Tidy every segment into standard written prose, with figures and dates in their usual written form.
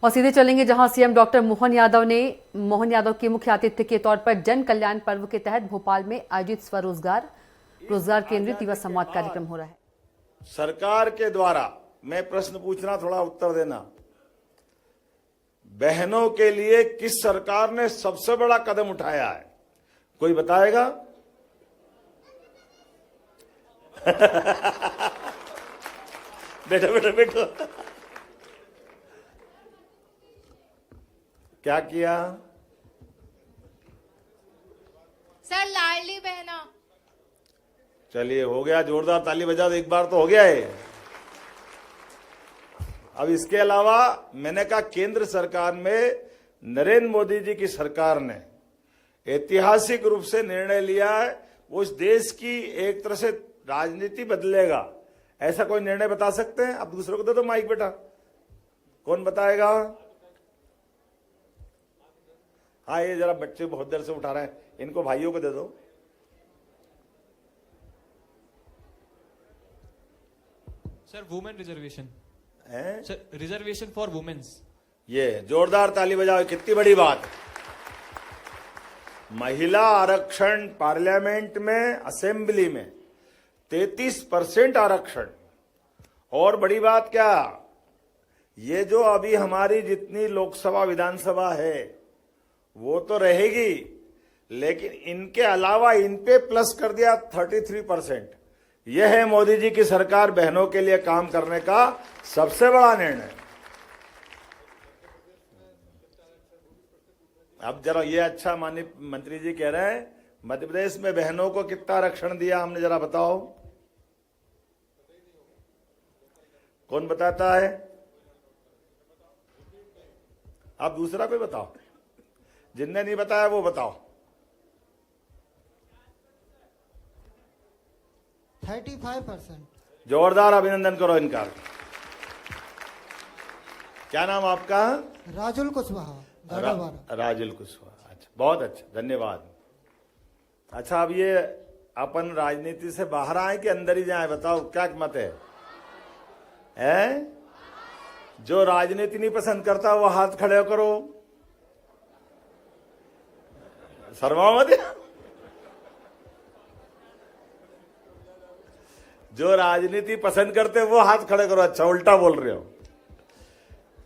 और सीधे चलेंगे जहां सीएम डॉक्टर मोहन यादव के मुख्य आतिथ्य के तौर पर जन कल्याण पर्व के तहत भोपाल में आयोजित स्वरोजगार केंद्रित युवा संवाद कार्यक्रम हो रहा है। सरकार के द्वारा मैं प्रश्न पूछना, थोड़ा उत्तर देना। बहनों के लिए किस सरकार ने सबसे बड़ा कदम उठाया है, कोई बताएगा? बैठो। क्या किया सर? लाडली बहना। चलिए, हो गया। जोरदार ताली बजा दो, एक बार तो हो गया है। अब इसके अलावा मैंने कहा, केंद्र सरकार में नरेंद्र मोदी जी की सरकार ने ऐतिहासिक रूप से निर्णय लिया है, वो इस देश की एक तरह से राजनीति बदलेगा। ऐसा कोई निर्णय बता सकते हैं? अब दूसरों को दे दो माइक बेटा, कौन बताएगा? हाँ, ये जरा बच्चे बहुत देर से उठा रहे हैं, इनको भाइयों को दे दो। सर, वुमेन रिजर्वेशन हैं? Sir, reservation for womens. ये जोरदार ताली बजाओ, कितनी बड़ी बात। महिला आरक्षण पार्लियामेंट में, असेंबली में 33% आरक्षण। और बड़ी बात क्या, ये जो अभी हमारी जितनी लोकसभा विधानसभा है वो तो रहेगी, लेकिन इनके अलावा इन पे प्लस कर दिया 33%। यह है मोदी जी की सरकार बहनों के लिए काम करने का सबसे बड़ा निर्णय। अब जरा ये अच्छा, माननीय मंत्री जी कह रहे हैं मध्य प्रदेश में बहनों को कितना आरक्षण दिया हमने, जरा बताओ, कौन बताता है? अब दूसरा कोई बताओ, जिनने नहीं बताया वो बताओ। 35%। जोरदार अभिनंदन करो इनका। क्या नाम आपका? राजुल कुशवाहा, राजुल कुशवाहा। अच्छा, बहुत अच्छा, धन्यवाद। अच्छा, अब ये अपन राजनीति से बाहर आए कि अंदर ही जाए, बताओ क्या मत है? जो राजनीति नहीं पसंद करता वो हाथ खड़े करो, शर्माओ मत। जो राजनीति पसंद करते वो हाथ खड़े करो। अच्छा, उल्टा बोल रहे हो,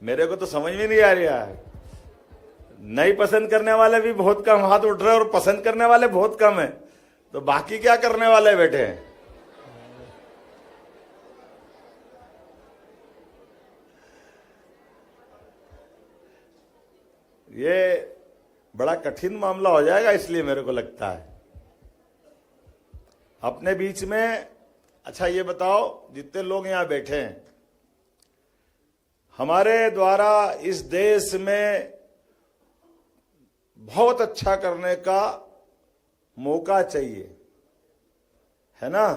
मेरे को तो समझ में नहीं आ रहा है। नहीं पसंद करने वाले भी बहुत कम हाथ उठ रहे हैं और पसंद करने वाले बहुत कम है, तो बाकी क्या करने वाले बैठे हैं? ये बड़ा कठिन मामला हो जाएगा, इसलिए मेरे को लगता है अपने बीच में। अच्छा, ये बताओ, जितने लोग यहां बैठे हैं, हमारे द्वारा इस देश में बहुत अच्छा करने का मौका चाहिए, है ना?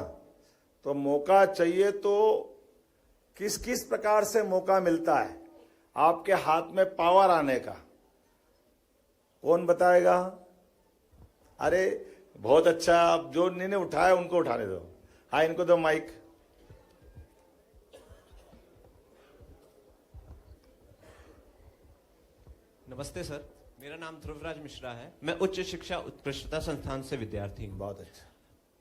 तो मौका चाहिए तो किस किस प्रकार से मौका मिलता है आपके हाथ में पावर आने का, कौन बताएगा? अरे बहुत अच्छा, अब जो इन्होंने उठाया उनको उठाने दो। हाँ, इनको दो माइक। नमस्ते सर, मेरा नाम ध्रुवराज मिश्रा है। मैं उच्च शिक्षा उत्कृष्टता संस्थान से विद्यार्थी हूँ। बहुत अच्छा।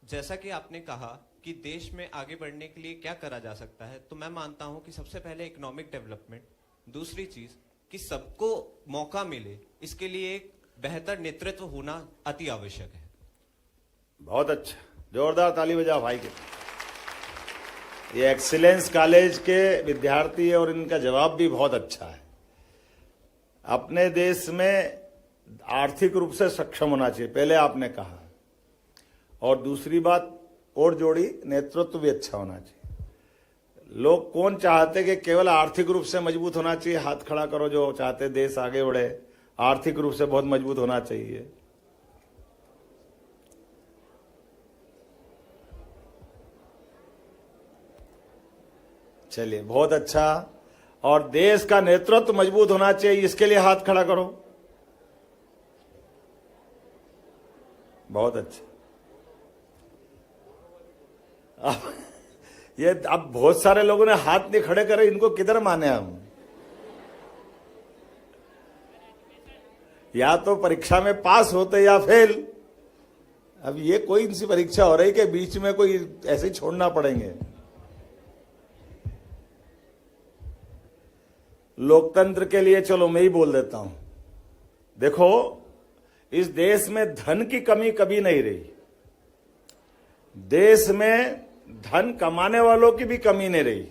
जैसा कि आपने कहा कि देश में आगे बढ़ने के लिए क्या करा जा सकता है, तो मैं मानता हूँ कि सबसे पहले इकोनॉमिक डेवलपमेंट, दूसरी चीज कि सबको मौका मिले, इसके लिए एक बेहतर नेतृत्व होना अति आवश्यक है। बहुत अच्छा, जोरदार ताली बजाओ भाई के। ये एक्सीलेंस कॉलेज के विद्यार्थी है और इनका जवाब भी बहुत अच्छा है। अपने देश में आर्थिक रूप से सक्षम होना चाहिए, पहले आपने कहा, और दूसरी बात और जोड़ी, नेतृत्व भी अच्छा होना चाहिए। लोग कौन चाहते कि केवल आर्थिक रूप से मजबूत होना चाहिए? हाथ खड़ा करो जो चाहते देश आगे बढ़े, आर्थिक रूप से बहुत मजबूत होना चाहिए। चलिए, बहुत अच्छा। और देश का नेतृत्व मजबूत होना चाहिए, इसके लिए हाथ खड़ा करो। बहुत अच्छा। अब बहुत सारे लोगों ने हाथ नहीं खड़े करे, इनको किधर माने हम? या तो परीक्षा में पास होते या फेल। अब ये कोई सी परीक्षा हो रही कि बीच में कोई ऐसे ही छोड़ना पड़ेंगे। लोकतंत्र के लिए चलो मैं ही बोल देता हूं। देखो, इस देश में धन की कमी कभी नहीं रही। देश में धन कमाने वालों की भी कमी नहीं रही।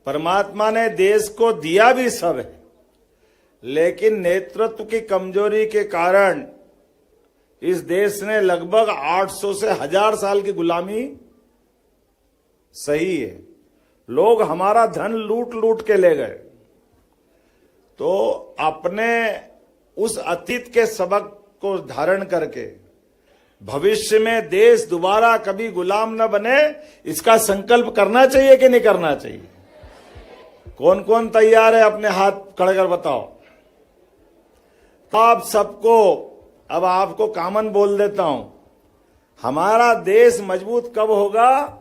परमात्मा ने देश को दिया भी सब है, लेकिन नेतृत्व की कमजोरी के कारण इस देश ने लगभग 800 से 1000 साल की गुलामी सही है। लोग हमारा धन लूट लूट के ले गए। तो अपने उस अतीत के सबक को धारण करके भविष्य में देश दोबारा कभी गुलाम न बने, इसका संकल्प करना चाहिए कि नहीं करना चाहिए? कौन कौन तैयार है? अपने हाथ खड़े कर बताओ। आप सबको, अब आपको कॉमन बोल देता हूं, हमारा देश मजबूत कब होगा?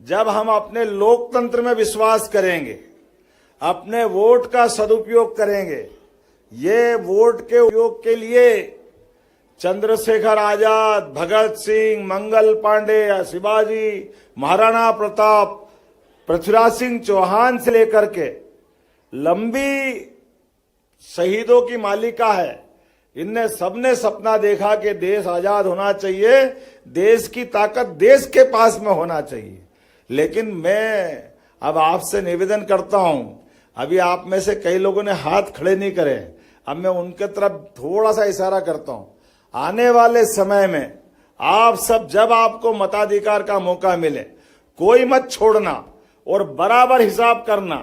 जब हम अपने लोकतंत्र में विश्वास करेंगे, अपने वोट का सदुपयोग करेंगे। ये वोट के उपयोग के लिए चंद्रशेखर आजाद, भगत सिंह, मंगल पांडे, शिवाजी, महाराणा प्रताप, पृथ्वीराज सिंह चौहान से लेकर के लंबी शहीदों की मालिका है। इनने सबने सपना देखा कि देश आजाद होना चाहिए, देश की ताकत देश के पास में होना चाहिए। लेकिन मैं अब आपसे निवेदन करता हूं, अभी आप में से कई लोगों ने हाथ खड़े नहीं करे, अब मैं उनके तरफ थोड़ा सा इशारा करता हूं। आने वाले समय में आप सब, जब आपको मताधिकार का मौका मिले, कोई मत छोड़ना और बराबर हिसाब करना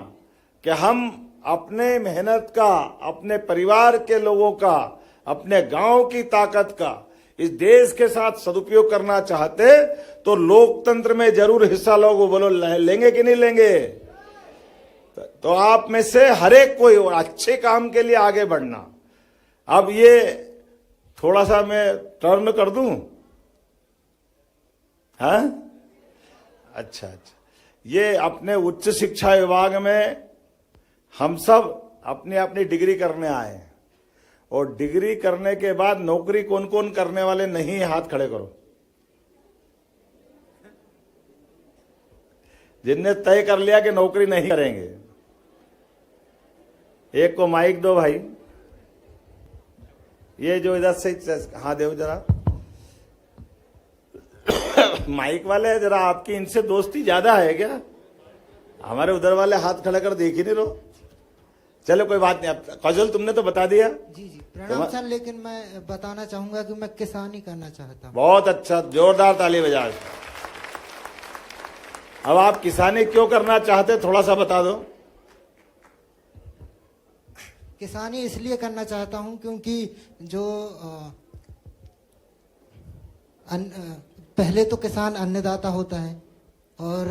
कि हम अपने मेहनत का, अपने परिवार के लोगों का, अपने गांव की ताकत का इस देश के साथ सदुपयोग करना चाहते तो लोकतंत्र में जरूर हिस्सा लोगों बोलो लेंगे कि नहीं लेंगे? तो आप में से हर एक कोई अच्छे काम के लिए आगे बढ़ना। अब ये थोड़ा सा मैं टर्न कर दूं? हाँ, अच्छा अच्छा। ये अपने उच्च शिक्षा विभाग में हम सब अपनी अपनी डिग्री करने आए हैं, और डिग्री करने के बाद नौकरी कौन कौन करने वाले नहीं, हाथ खड़े करो। जिनने तय कर लिया कि नौकरी नहीं करेंगे, एक को माइक दो भाई। ये जो इधर से, हाँ देव जरा माइक वाले, जरा आपकी इनसे दोस्ती ज्यादा है क्या? हमारे उधर वाले हाथ खड़े कर देख ही नहीं रहो। चलो कोई बात नहीं। काजल तुमने तो बता दिया। जी जी प्रणाम सर, लेकिन मैं बताना चाहूंगा कि मैं किसानी करना चाहता हूँ। बहुत अच्छा, जोरदार ताली बजा। अब आप किसानी क्यों करना चाहते, थोड़ा सा बता दो। किसानी इसलिए करना चाहता हूं क्योंकि जो पहले तो किसान अन्नदाता होता है, और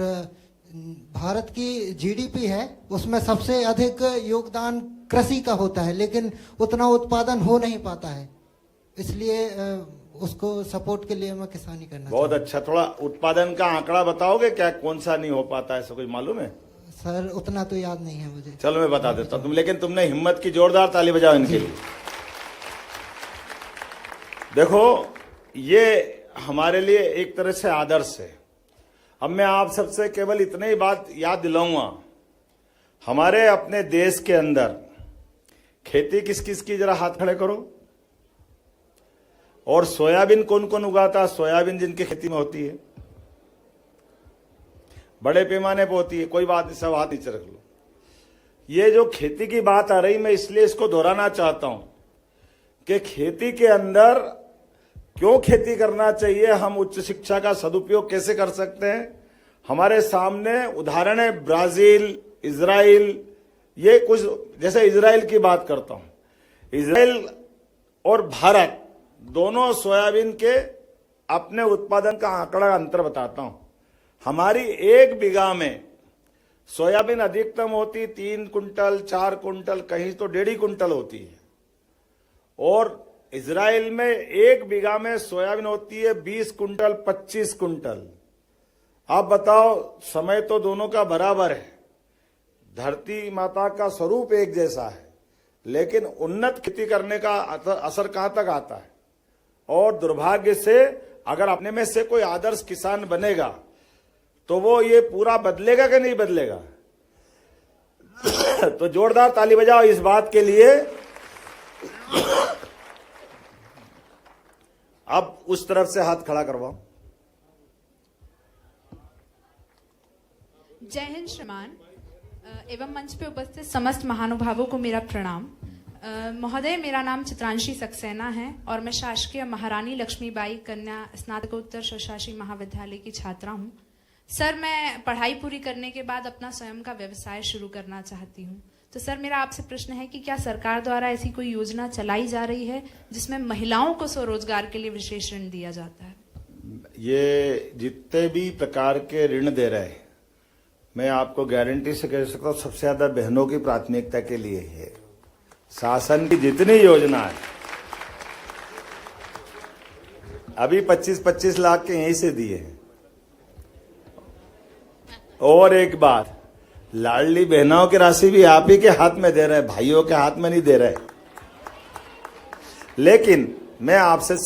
भारत की जीडीपी है उसमें सबसे अधिक योगदान कृषि का होता है, लेकिन उतना उत्पादन हो नहीं पाता है। इसलिए उसको सपोर्ट के लिए मैं किसानी करना बहुत अच्छा। थोड़ा उत्पादन का आंकड़ा बताओगे क्या, कौन सा नहीं हो पाता है, ऐसा कुछ मालूम है? सर उतना तो याद नहीं है मुझे। चलो मैं बता देता हूं, लेकिन तुमने हिम्मत की, जोरदार ताली बजाओ इनके लिए। देखो, ये हमारे लिए एक तरह से आदर्श है। अब मैं आप सबसे केवल इतनी ही बात याद दिलाऊंगा, हमारे अपने देश के अंदर खेती किस किस की, जरा हाथ खड़े करो। और सोयाबीन कौन कौन उगाता? सोयाबीन जिनकी खेती में होती है, बड़े पैमाने पर होती है, कोई बात नहीं, सब हाथ नीचे रख लो। ये जो खेती की बात आ रही, मैं इसलिए इसको दोहराना चाहता हूं कि खेती के अंदर क्यों खेती करना चाहिए, हम उच्च शिक्षा का सदुपयोग कैसे कर सकते हैं। हमारे सामने उदाहरण है ब्राजील, इजराइल। ये कुछ, जैसे इजराइल की बात करता हूं, इजराइल और भारत दोनों सोयाबीन के अपने उत्पादन का आंकड़ा अंतर बताता हूं। हमारी 1 बीघा में सोयाबीन अधिकतम होती 3 कुंटल, 4 कुंटल, कहीं तो 1.5 कुंटल होती है, और इजराइल में 1 बीघा में सोयाबीन होती है 20 कुंटल, 25 कुंटल। आप बताओ, समय तो दोनों का बराबर है, धरती माता का स्वरूप एक जैसा है, लेकिन उन्नत खेती करने का असर कहां तक आता है? और दुर्भाग्य से अगर अपने में से कोई आदर्श किसान बनेगा तो वो ये पूरा बदलेगा कि नहीं बदलेगा? तो जोरदार ताली बजाओ इस बात के लिए। अब उस तरफ से हाथ खड़ा करवाओ। जय हिंद श्रीमान एवं मंच पे उपस्थित समस्त महानुभावों को मेरा प्रणाम। महोदय, मेरा नाम चित्रांशी सक्सेना है और मैं शासकीय महारानी लक्ष्मीबाई कन्या स्नातकोत्तर स्वशासी महाविद्यालय की छात्रा हूँ। सर, मैं पढ़ाई पूरी करने के बाद अपना स्वयं का व्यवसाय शुरू करना चाहती हूँ। तो सर, मेरा आपसे प्रश्न है कि क्या सरकार द्वारा ऐसी कोई योजना चलाई जा रही है जिसमें महिलाओं को स्वरोजगार के लिए विशेष ऋण दिया जाता है? ये जितने भी प्रकार के ऋण दे रहे हैं, मैं आपको गारंटी से कह सकता हूं सबसे ज्यादा बहनों की प्राथमिकता के लिए है। शासन की जितनी योजना है, अभी 25-25 लाख के यहीं से दिए हैं। और एक बात, लाडली बहनों की राशि भी आप ही के हाथ में दे रहे हैं, भाइयों के हाथ में नहीं दे रहे। लेकिन मैं आपसे